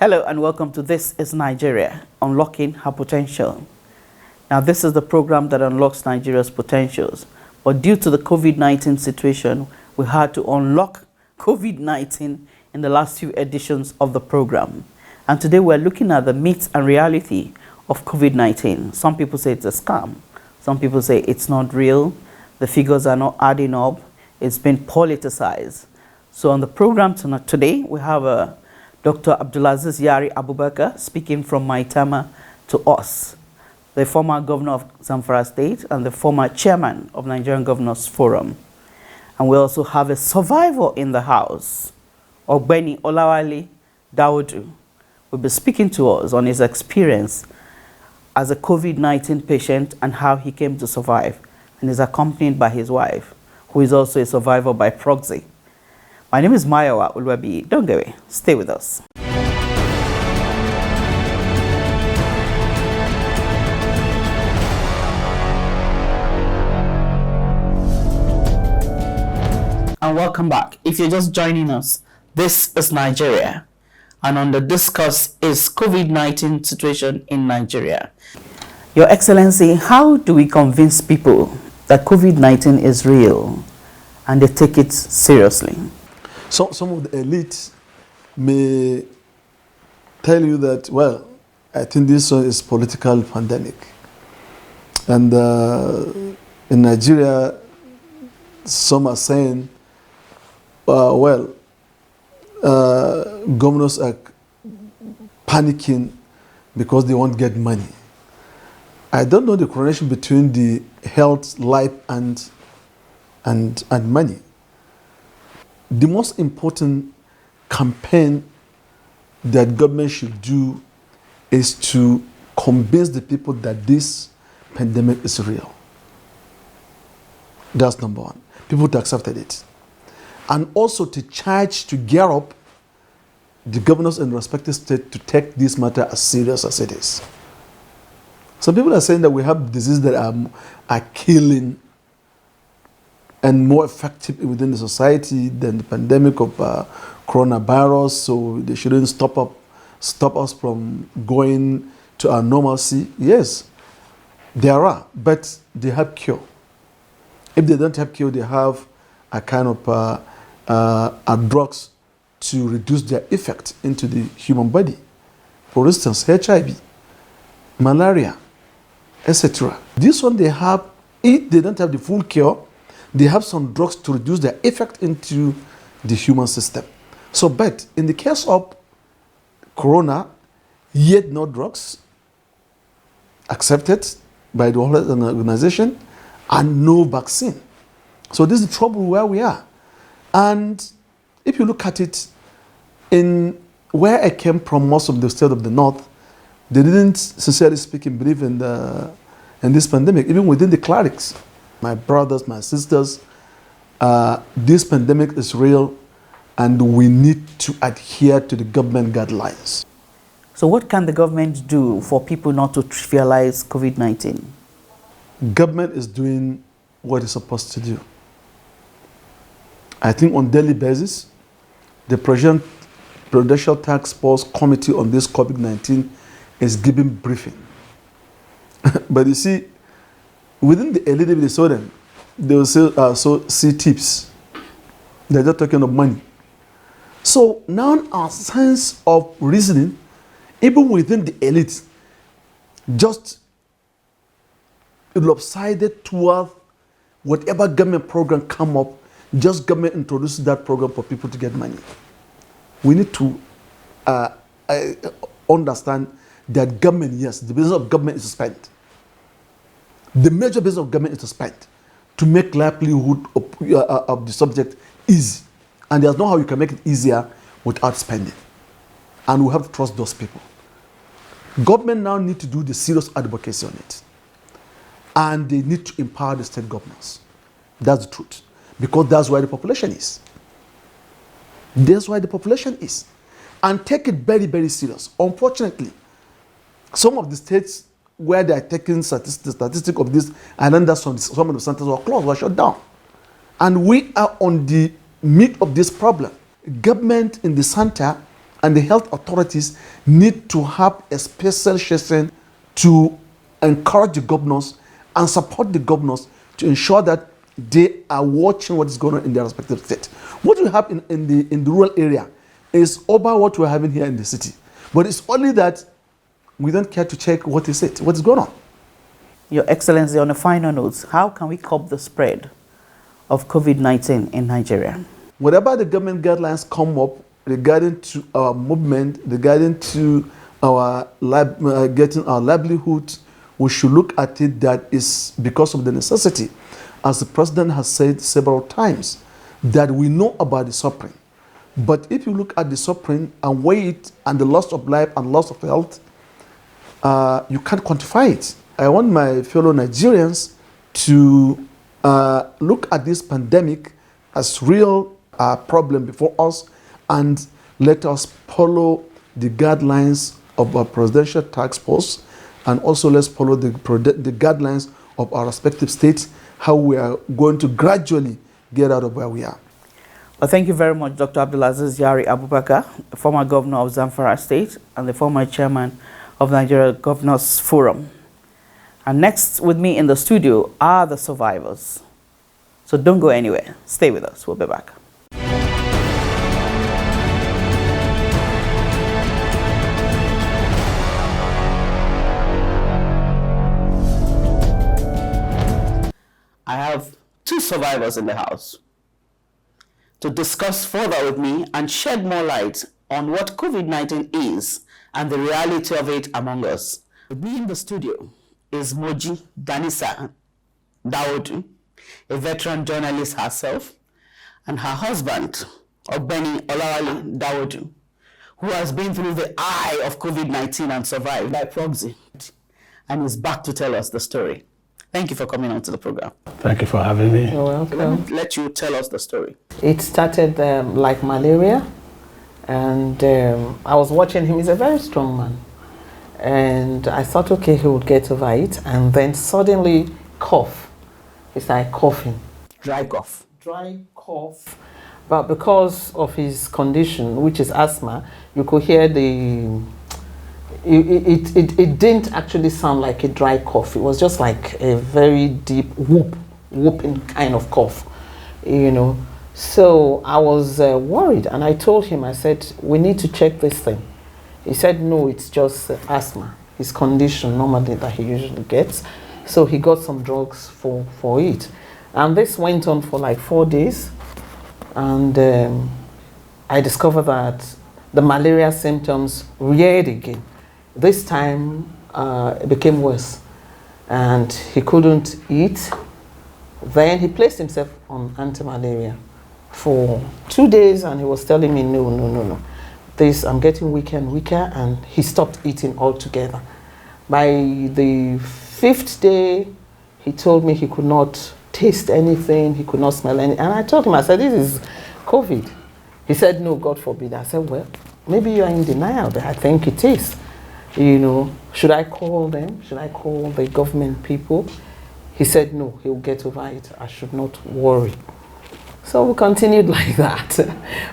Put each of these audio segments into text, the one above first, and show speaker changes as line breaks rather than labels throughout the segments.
Hello and welcome to This is Nigeria, Unlocking Her Potential. Now this is the program that unlocks Nigeria's potentials, but due to the COVID-19 situation, we had to unlock COVID-19 in the last few editions of the program. And today we're looking at the myths and reality of COVID-19. Some people say it's a scam. Some people say it's not real. The figures are not adding up. It's been politicized. So on the program today, we have Dr. Abdul'aziz Yari Abubakar speaking from Maitama to us, the former governor of Zamfara State and the former chairman of Nigerian Governors Forum. And we also have a survivor in the house, Ogbeni Olawale Daudu, will be speaking to us on his experience as a COVID-19 patient and how he came to survive, and is accompanied by his wife, who is also a survivor by proxy. My name is Mayowa Ulwabi. Don't go away. Stay with us. And welcome back. If you're just joining us, this is Nigeria. And on the discuss is COVID-19 situation in Nigeria. Your Excellency, how do we convince people that COVID-19 is real and they take it seriously?
So some of the elites may tell you that, well, I think this one is political pandemic. And in Nigeria, some are saying, governors are panicking because they won't get money. I don't know the correlation between the health, life, and money. The most important campaign that government should do is to convince the people that this pandemic is real. That's number one. People to accept it. And also to charge, to gear up the governors in respective state to take this matter as serious as it is. Some people are saying that we have diseases that are killing and more effective within the society than the pandemic of coronavirus, so they shouldn't stop us from going to our normalcy. Yes, there are, but they have cure. If they don't have cure, they have a kind of drugs to reduce their effect into the human body. For instance, HIV, malaria, etc. This one they have, if they don't have the full cure, they have some drugs to reduce their effect into the human system. So, but in the case of corona, yet no drugs accepted by the World Health Organization and no vaccine. So this is the trouble where we are. And if you look at it, in where I came from, most of the state of the north, they didn't, sincerely speaking, believe in this pandemic, even within the clerics. My brothers, my sisters, this pandemic is real and we need to adhere to the government guidelines.
So what can the government do for people not to trivialize COVID-19?
Government is doing what it's supposed to do. I think on daily basis, the Presidential Task Force Committee on this COVID-19 is giving briefing. But you see, within the elite, they saw them. They will see tips. They're just talking of money. So now our sense of reasoning, even within the elite, just lopsided toward whatever government program come up, just government introduces that program for people to get money. We need to understand that government, yes, the business of government is to spend. The major business of government is to spend, to make livelihood of the subject easy. And there's no how you can make it easier without spending. And we have to trust those people. Government now need to do the serious advocacy on it. And they need to empower the state governments. That's the truth. Because that's where the population is. That's why the population is. And take it very, very serious. Unfortunately, some of the states where they are taking statistic of this, and then that's some of the centers were closed, were shut down. And we are on the meat of this problem. Government in the center and the health authorities need to have a special session to encourage the governors and support the governors to ensure that they are watching what is going on in their respective state. What we have in the rural area is over what we're having here in the city. But it's only that we don't care to check what is going on.
Your Excellency, on the final notes, how can we curb the spread of COVID-19 in Nigeria?
Whatever the government guidelines come up regarding to our movement, regarding to our getting our livelihood, we should look at it that is because of the necessity. As the president has said several times, that we know about the suffering. But if you look at the suffering and weigh it and the loss of life and loss of health, you can't quantify it. I want my fellow Nigerians to look at this pandemic as real problem before us, and let us follow the guidelines of our presidential task force, and also let's follow the guidelines of our respective states, how we are going to gradually get out of where we are.
Well, thank you very much, Dr. Abdul'aziz Yari Abubakar, former governor of Zamfara State and the former chairman of Nigeria Governors Forum. And next with me in the studio are the survivors. So don't go anywhere. Stay with us. We'll be back. I have two survivors in the house to discuss further with me and shed more light on what COVID-19 is and the reality of it among us. With me in the studio is Moji Danisa Dawodu, a veteran journalist herself, and her husband, Ogbeni Olawale Dawodu, who has been through the eye of COVID-19 and survived by proxy, and is back to tell us the story. Thank you for coming on to the program.
Thank you for having me.
You're welcome.
Let me let you tell us the story.
It started like malaria, and I was watching him. He's a very strong man, and I thought, okay, he would get over it, and then suddenly cough. He started coughing.
Dry cough.
Dry cough. But because of his condition, which is asthma, you could hear the... It didn't actually sound like a dry cough. It was just like a very deep whooping kind of cough, you know. So I was worried, and I told him, I said, we need to check this thing. He said, no, it's just asthma, his condition normally that he usually gets. So he got some drugs for it. And this went on for like 4 days. And I discovered that the malaria symptoms reared again. This time it became worse, and he couldn't eat. Then he placed himself on anti-malaria for 2 days, and he was telling me, no. I'm getting weaker and weaker, and he stopped eating altogether. By the 5th day, he told me he could not taste anything, he could not smell anything. And I told him, I said, this is COVID. He said, no, God forbid. I said, well, maybe you are in denial, but I think it is. You know, should I call them? Should I call the government people? He said, no, he'll get over it. I should not worry. So we continued like that.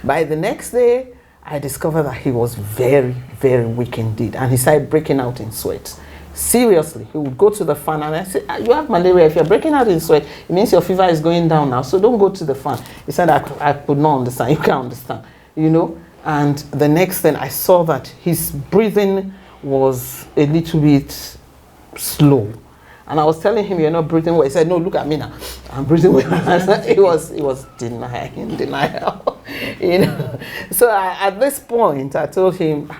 By the next day, I discovered that he was very, very weak indeed. And he started breaking out in sweat. Seriously, he would go to the fan, and I said, you have malaria. If you're breaking out in sweat, it means your fever is going down now. So don't go to the fan. He said, I could not understand. You can't understand, you know. And the next thing, I saw that his breathing was a little bit slow. And I was telling him, you're not breathing well. He said, no, look at me now. I'm breathing well. He was denying, denial. You know. So at this point, I told him,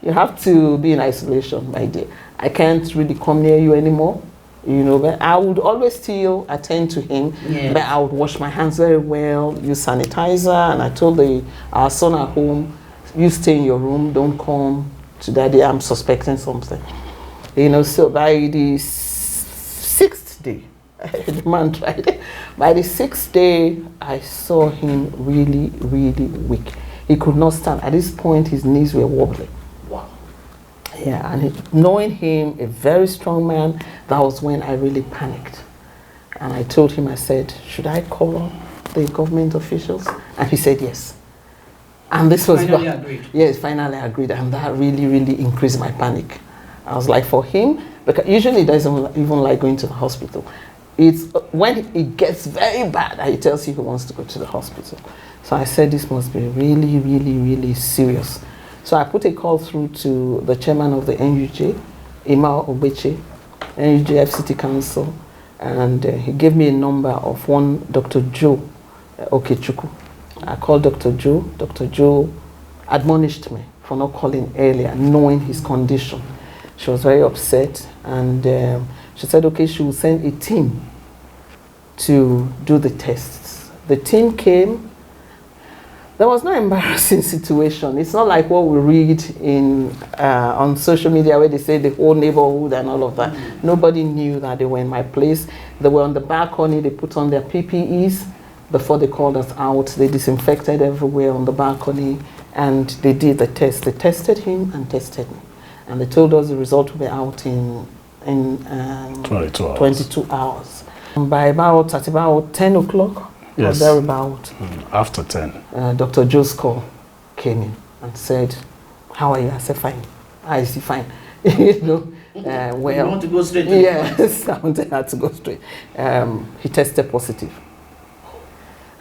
you have to be in isolation, my dear. I can't really come near you anymore. You know, but I would always still attend to him. Yes. But I would wash my hands very well, use sanitizer. And I told our son at home, you stay in your room, don't come to daddy, I'm suspecting something. You know, so by the 6th day, the man tried it. By the 6th day, I saw him really, really weak. He could not stand. At this point, his knees were wobbling. Wow. Yeah, and knowing him, a very strong man, that was when I really panicked. And I told him, I said, should I call the government officials? And he said yes. And this was
Finally agreed.
Yes, finally agreed, and that really, really increased my panic. I was like, for him, because usually he doesn't even like going to the hospital. It's when it gets very bad that he tells you he wants to go to the hospital. So I said, this must be really, really, really serious. So I put a call through to the chairman of the NUJ, Ima Obeche, NUJ FCT Council, and he gave me a number of one Dr. Joe Okechukwu. I called Dr. Joe. Dr. Joe admonished me for not calling earlier, knowing his condition. She was very upset, and she said, okay, she will send a team to do the tests. The team came. There was no embarrassing situation. It's not like what we read in on social media where they say the whole neighborhood and all of that. Nobody knew that they were in my place. They were on the balcony. They put on their PPEs before they called us out. They disinfected everywhere on the balcony, and they did the test. They tested him and tested me, and they told us the result will be out in 22 hours. By about 10 o'clock,
yes,
or thereabout,
after 10,
Dr. Joe's call came in and said, "How are you?" I said, "Fine." I see, fine. You know, well,
You want to go straight to
yes, I wanted her to go straight. He tested positive.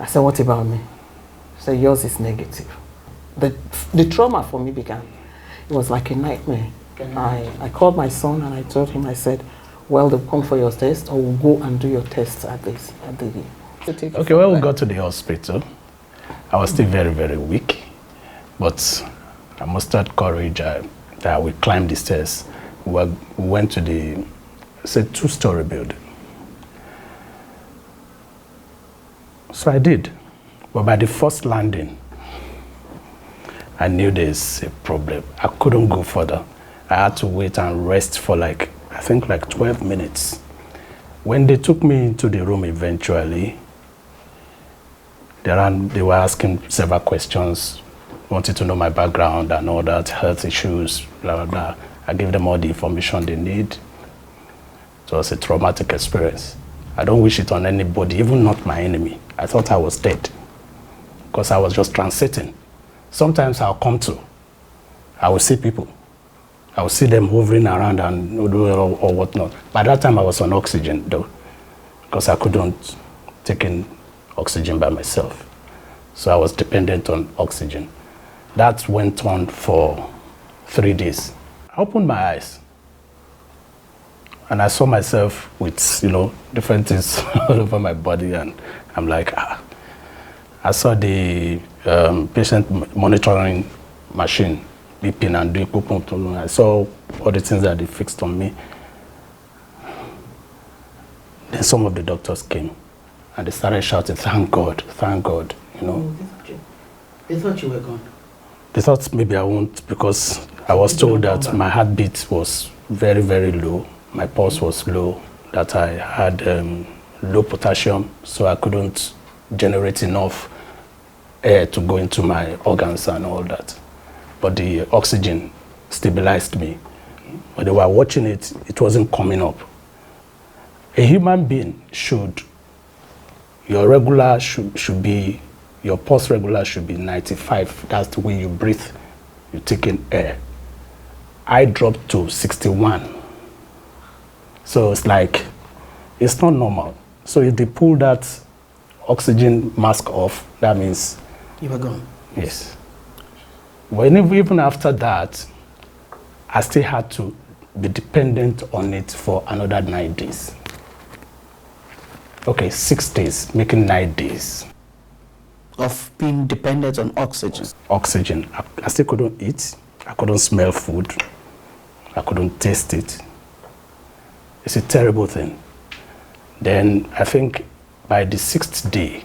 I said, "What about me?" He said, "Yours is negative." The trauma for me began. It was like a nightmare. I called my son and I told him, I said, well, they'll come for your test, or we'll go and do your tests at the
okay, when we got to the hospital, I was still very, very weak, but I mustered courage that we climbed the stairs. We went to it's a 2-story building. So I did, but by the first landing, I knew there's a problem. I couldn't go further. I had to wait and rest for I think 12 minutes. When they took me into the room eventually, they were asking several questions, wanted to know my background and all that, health issues, blah, blah, blah. I gave them all the information they need. It was a traumatic experience. I don't wish it on anybody, even not my enemy. I thought I was dead because I was just transiting. Sometimes I will see people. I would see them hovering around and or whatnot. By that time, I was on oxygen, though, because I couldn't take in oxygen by myself. So I was dependent on oxygen. That went on for 3 days. I opened my eyes, and I saw myself with, different things all over my body, and I'm like, I saw the patient monitoring machine beeping and doing pum pum pum. I saw all the things that they fixed on me. Then some of the doctors came and they started shouting, thank God, you know.
They thought you were gone.
They thought maybe I won't, because I was told that my heartbeat was very, very low. My pulse was low, that I had low potassium, so I couldn't generate enough air to go into my organs and all that. But the oxygen stabilized me. When they were watching it, it wasn't coming up. A human being your regular should be, your pulse regular should be 95. That's the way you breathe, you take in air. I dropped to 61. So it's like, it's not normal. So if they pull that oxygen mask off, that means
You were gone.
yes. But even after that, I still had to be dependent on it for another 9 days. Okay, 6 days, making 9 days.
Of being dependent on oxygen.
Oxygen. I still couldn't eat. I couldn't smell food. I couldn't taste it. It's a terrible thing. Then I think by the 6th day,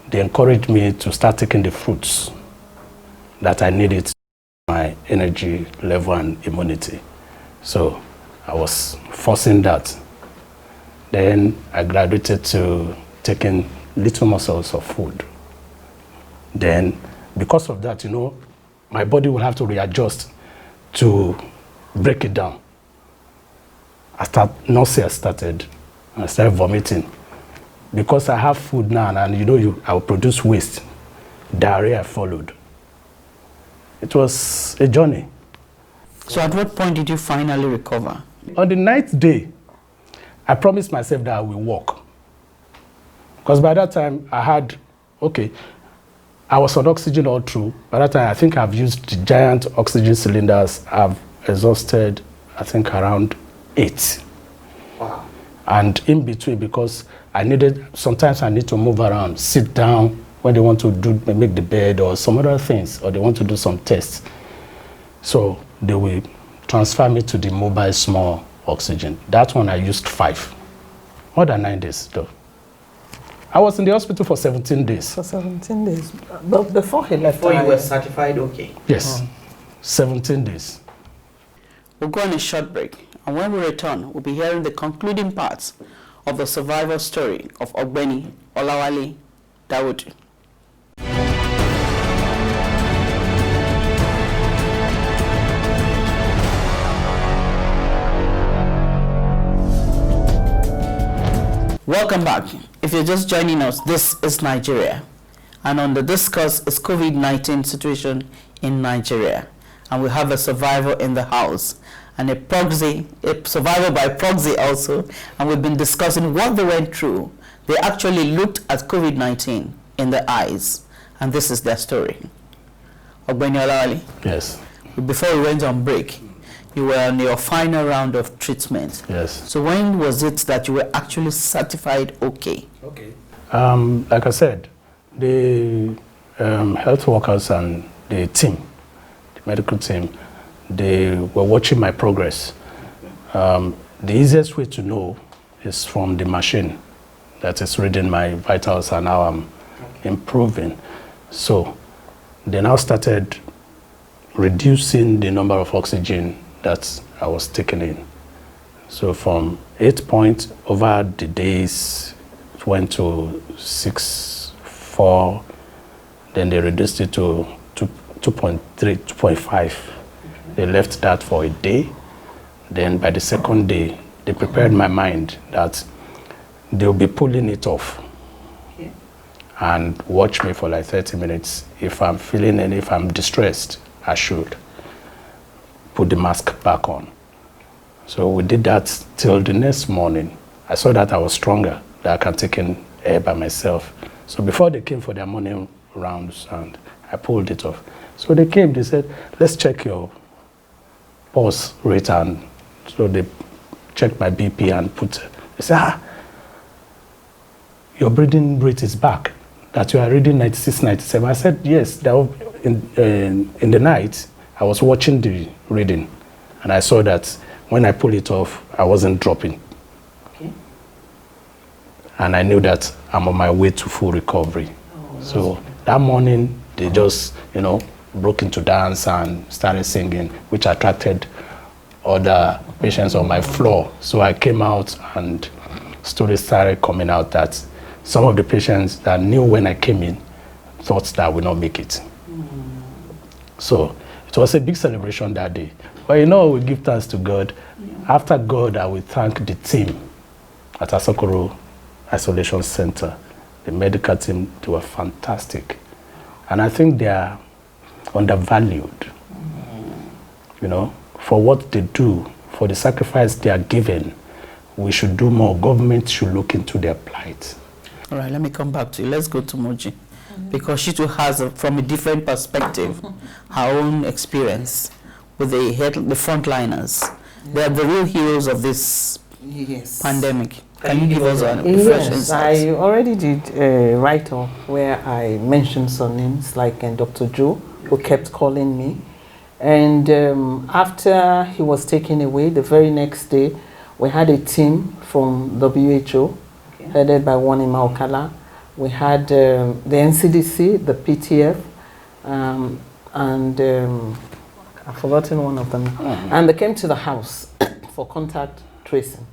they encouraged me to start taking the fruits that I needed my energy level and immunity. So I was forcing that. Then I graduated to taking little morsels of food. Then because of that, my body will have to readjust to break it down. Nausea started. I started vomiting. Because I have food now, and I will produce waste. diarrhea followed. It was a journey.
So at what point did you finally recover?
On the 9th day, I promised myself that I will walk. Because by that time, I was on oxygen all through. By that time, I think I've used the giant oxygen cylinders. I've exhausted, I think, around 8.
Wow.
And in between, because sometimes I need to move around, sit down when they want to make the bed or some other things, or they want to do some tests. So they will transfer me to the mobile small oxygen. That one I used 5. More than 9 days, though. I was in the hospital for 17 days.
For 17 days. But before he left,
Before you were certified okay?
Yes, 17 days.
We'll go on a short break, and when we return, we'll be hearing the concluding parts of the survival story of Ogbeni Olawale Dawudu. Welcome back. If you're just joining us, this is Nigeria. And on the discuss is COVID-19 situation in Nigeria. And we have a survivor in the house and a survivor by proxy also. And we've been discussing what they went through. They actually looked at COVID-19 in the eyes. And this is their story. Ogbeni Olawale.
Yes.
Before we went on break, you were on your final round of treatment.
Yes.
So when was it that you were actually certified okay?
Okay. Like I said, the health workers and the team, the medical team, they were watching my progress. The easiest way to know is from the machine that is reading my vitals and how I'm improving. So they now started reducing the number of oxygen that I was taking in. So from 8 points over the days, it went to 6, 4, then they reduced it to 2.3, 2.5. They left that for a day. Then by the second day, they prepared my mind that they'll be pulling it off and watch me for like 30 minutes. If I'm feeling if I'm distressed, I should put the mask back on. So we did that till the next morning. I saw that I was stronger, that I can take in air by myself. So before they came for their morning rounds, and I pulled it off. So they came, they said, let's check your pulse rate. And so they checked my BP and they said, your breathing rate is back, that you are reading 96, 97. I said, yes, in the night, I was watching the reading, and I saw that when I pulled it off, I wasn't dropping. Okay. And I knew that I'm on my way to full recovery. So that morning, they just, broke into dance and started singing, which attracted other patients on my floor. So I came out, and stories started coming out that some of the patients that knew when I came in thought that I would not make it. So it was a big celebration that day. But we give thanks to God. After God, I will thank the team at Asokoro Isolation Center. The medical team, they were fantastic. And I think they are undervalued, for what they do, for the sacrifice they are given. We should do more. Government should look into their plight.
All right, let me come back to you. Let's go to Moji. Because she too has, from a different perspective, her own experience with the frontliners. They are the real heroes of this pandemic. Can you give us a fresh insight?
I already did a write-up where I mentioned some names, like Dr. Joe, who kept calling me. And after he was taken away, the very next day, we had a team from WHO, headed by Wanima Okala. We had the NCDC, the PTF, and I've forgotten one of them. And they came to the house for contact tracing,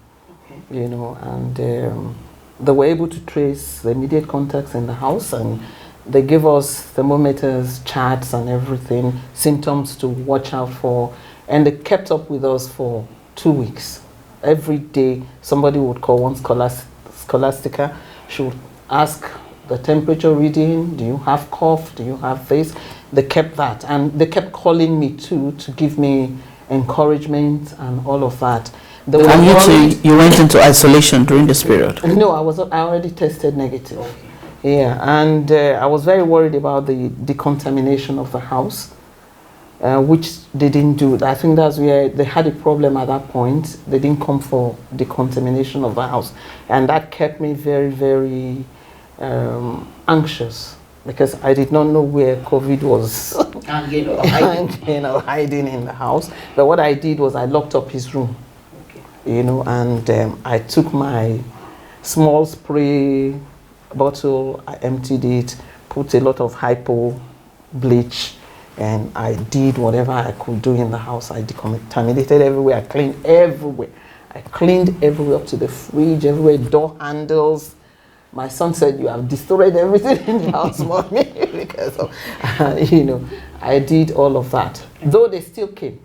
and they were able to trace the immediate contacts in the house, and they gave us thermometers, charts, and everything, symptoms to watch out for, and they kept up with us for 2 weeks. Every day, somebody would call. One Scholastica, she would ask the temperature reading? Do you have cough? Do you have this? They kept that, and they kept calling me too to give me encouragement and all of that.
And you went into isolation during this period?
No, I already tested negative. Okay. Yeah, and I was very worried about the decontamination of the house, which they didn't do. I think that's where they had a problem at that point. They didn't come for decontamination of the house, and that kept me very, very anxious, because I did not know where COVID was hiding in the house. But what I did was I locked up his room. And I took my small spray bottle, I emptied it, put a lot of hypo bleach, and I did whatever I could do in the house. I decontaminated everywhere, I cleaned everywhere. I cleaned everywhere, up to the fridge, everywhere, door handles. My son said, "You have destroyed everything in the house, mommy," because of, I did all of that. Though they still came.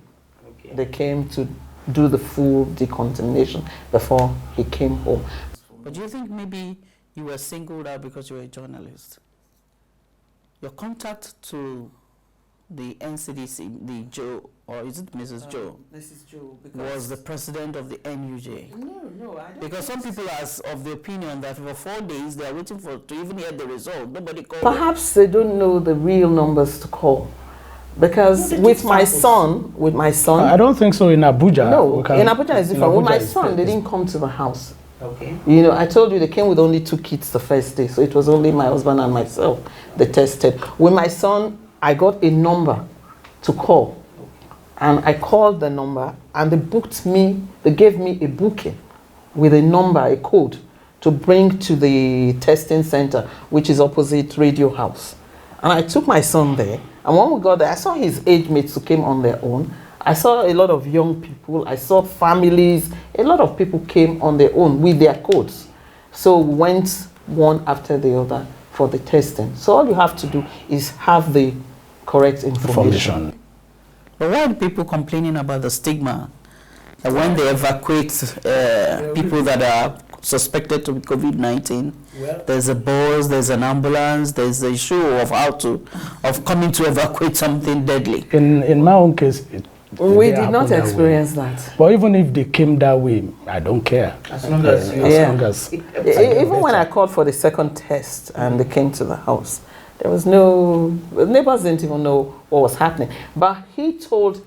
Okay. They came to do the full decontamination before he came home.
But do you think maybe you were singled out because you were a journalist? Your contact to the NCDC, the Joe, or is it Mrs. Joe?
Mrs. Joe,
was the president of the NUJ.
No, I don't.
Because some people are of the opinion that for 4 days they are waiting to even hear the result. Nobody called.
Perhaps they don't know the real numbers to call. Because with my son,
I don't think so in Abuja.
No, in Abuja is different. With my son, they didn't come to the house.
Okay.
I told you they came with only 2 kids the first day, so it was only my husband and myself they tested. With my son, I got a number to call, and I called the number, and they gave me a booking with a number, a code, to bring to the testing center, which is opposite Radio House. And I took my son there, and when we got there, I saw his age mates who came on their own. I saw a lot of young people. I saw families. A lot of people came on their own with their codes. So we went one after the other for the testing. So all you have to do is have the correct information.
But why are people complaining about the stigma? That when they evacuate people that are suspected to be COVID-19, there's a bus, there's an ambulance, there's the issue of coming to evacuate something deadly.
In my own case,
we did not experience that.
But even if they came that way, I don't care.
As long as
even when I called for the second test and they came to the house, there was the neighbors didn't even know what was happening. But he told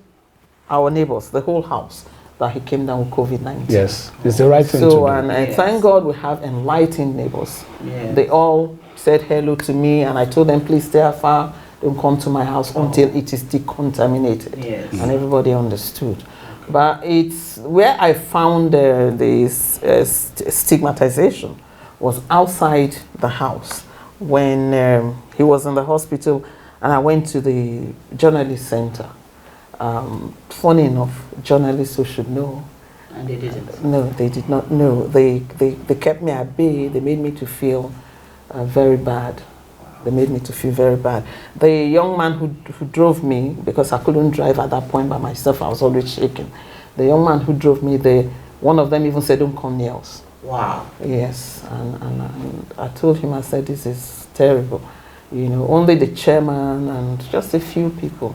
our neighbors, the whole house, that he came down with COVID-19.
Yes, it's the right thing to do.
And thank God we have enlightened neighbors. Yes. They all said hello to me, and I told them, please stay afar, don't come to my house until it is decontaminated. Yes. And everybody understood. Okay. But it's where I found this stigmatization was outside the house when he was in the hospital, and I went to the journalist center. Funny enough, journalists who should know.
And they didn't?
No, they did not know. They kept me at bay. They made me to feel very bad. They made me to feel very bad. The young man who drove me, because I couldn't drive at that point by myself, I was always shaking. The young man who drove me there, one of them even said, don't come near us.
Wow.
Yes, and I told him, I said, this is terrible. Only the chairman and just a few people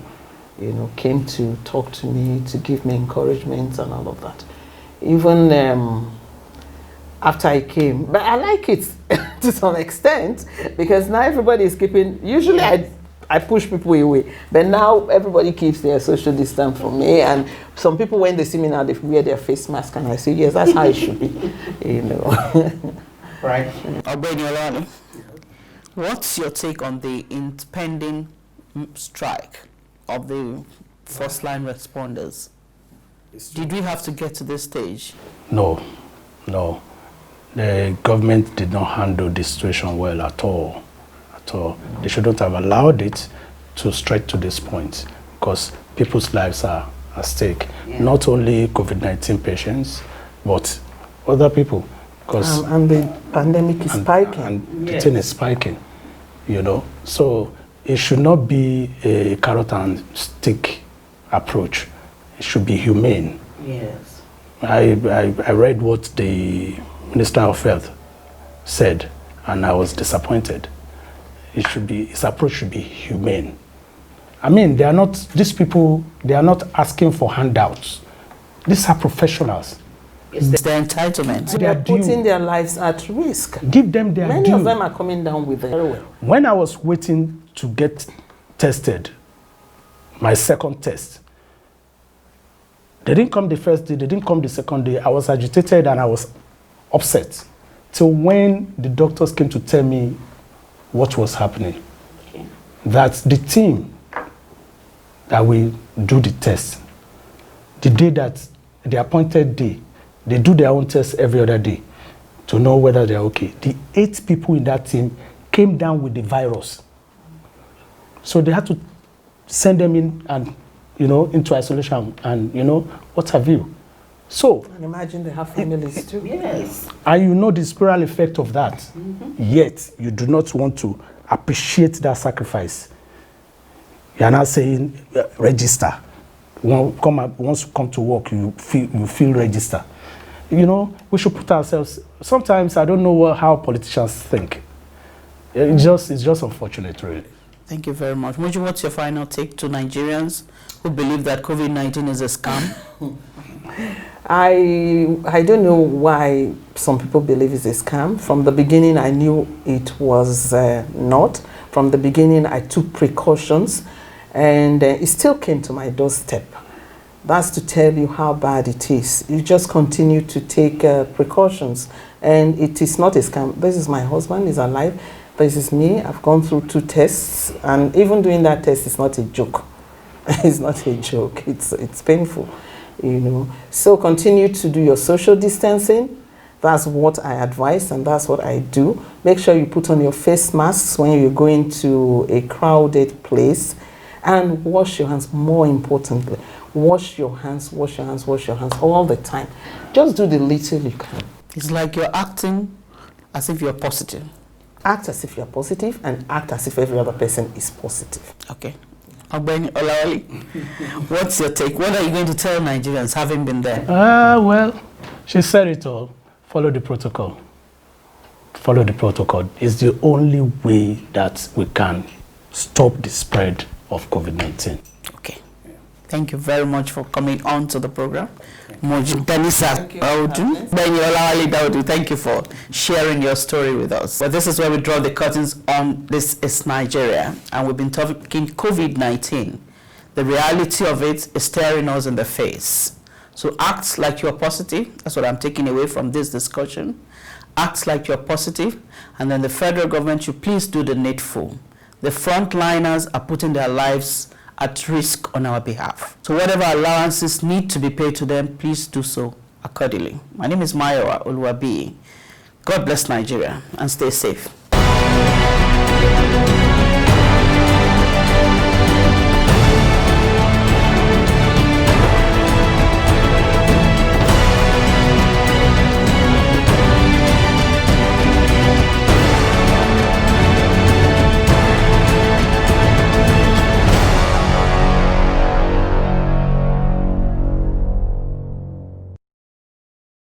came to talk to me, to give me encouragement and all of that. Even after I came, but I like it to some extent, because now everybody is keeping, usually I push people away, but now everybody keeps their social distance from me, and some people, when they see me now, they wear their face mask, and I say, yes, that's how it should be,
Right. Ogbeni, what's your take on the impending strike of the first-line responders? Did we have to get to this stage?
No. The government did not handle the situation well at all. They shouldn't have allowed it to stretch to this point, because people's lives are at stake. Yeah. Not only COVID-19 patients, but other people.
And the pandemic is spiking.
And the thing is spiking, So it should not be a carrot and stick approach. It should be humane.
Yes.
I read what the Minister of Health said, and I was disappointed. His approach should be humane. I mean, these people, they are not asking for handouts. These are professionals.
It's their entitlement.
They are putting their lives at risk.
Give them their
Many
due.
of them are coming down with heroin.
When I was waiting to get tested, my second test, they didn't come the first day, they didn't come the second day. I was agitated and I was upset till when the doctors came to tell me what was happening. Okay. That the team that will do the test, the day that, the appointed day, they do their own test every other day to know whether they're okay. The 8 people in that team came down with the virus. So they had to send them in and, into isolation and, what have you. So.
And imagine they have families too.
Yes.
And the spiral effect of that. Yet, you do not want to appreciate that sacrifice. You are not saying, register. Once you come to work, you feel register. We should put ourselves. Sometimes I don't know how politicians think. It's just unfortunate, really.
Thank you very much. Moji, what's your final take to Nigerians who believe that COVID-19 is a scam?
I don't know why some people believe it's a scam. From the beginning, I knew it was not. From the beginning, I took precautions, and it still came to my doorstep. That's to tell you how bad it is. You just continue to take precautions, and it is not a scam. This is my husband, he's alive. This is me. I've gone through 2 tests, and even doing that test is not a joke. It's not a joke. It's painful, So continue to do your social distancing. That's what I advise, and that's what I do. Make sure you put on your face masks when you're going to a crowded place, and wash your hands. More importantly, wash your hands, wash your hands, wash your hands all the time. Just do the little you can.
It's like you're acting as if you're positive.
Act as if you're positive, and act as if every other person is positive.
Okay. Ogbeni Olawale, what's your take? What are you going to tell Nigerians having been there?
Well, she said it all. Follow the protocol. Follow the protocol. It's the only way that we can stop the spread of COVID-19.
Okay. Thank you very much for coming on to the program. Moji Danisa Audu, Benny Olawale Daudu, thank you for sharing your story with us. Well, this is where we draw the curtains on This is Nigeria, and we've been talking COVID-19. The reality of it is staring us in the face. So act like you're positive. That's what I'm taking away from this discussion. Act like you're positive, and then the federal government should please do the needful. The frontliners are putting their lives at risk on our behalf. So whatever allowances need to be paid to them, please do so accordingly. My name is Mayowa Oluwabi. God bless Nigeria and stay safe.